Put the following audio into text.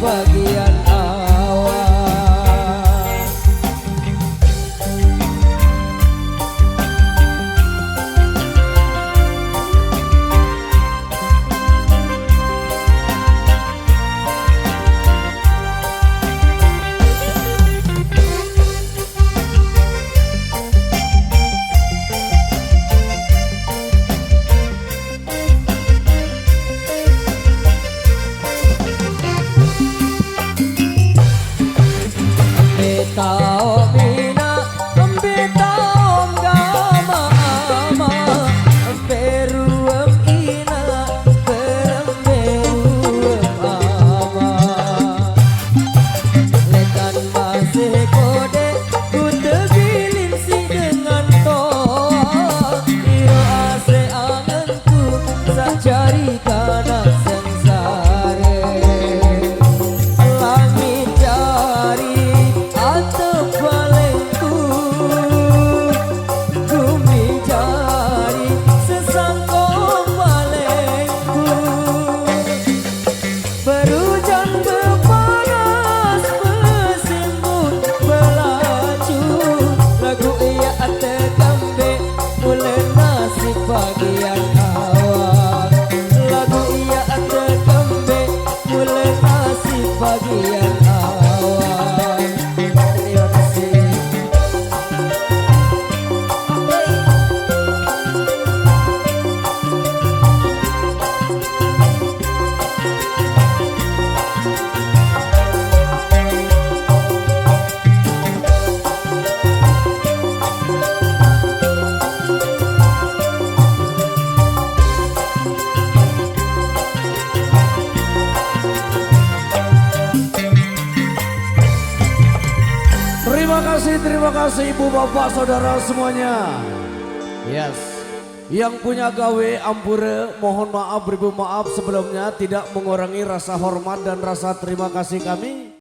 bagian awal. Cari kanan sengsara langit cari atau balengku, bumi cari sesangkong balengku, berhujan berpanas bersimbun belaju, lagu ia tegambe mulai nasib bagian awal. Bagian awal. Terima kasih. Terima kasih ibu bapak saudara semuanya. Yes. Yang punya gawe ampure mohon maaf beribu maaf sebelumnya tidak mengurangi rasa hormat dan rasa terima kasih kami.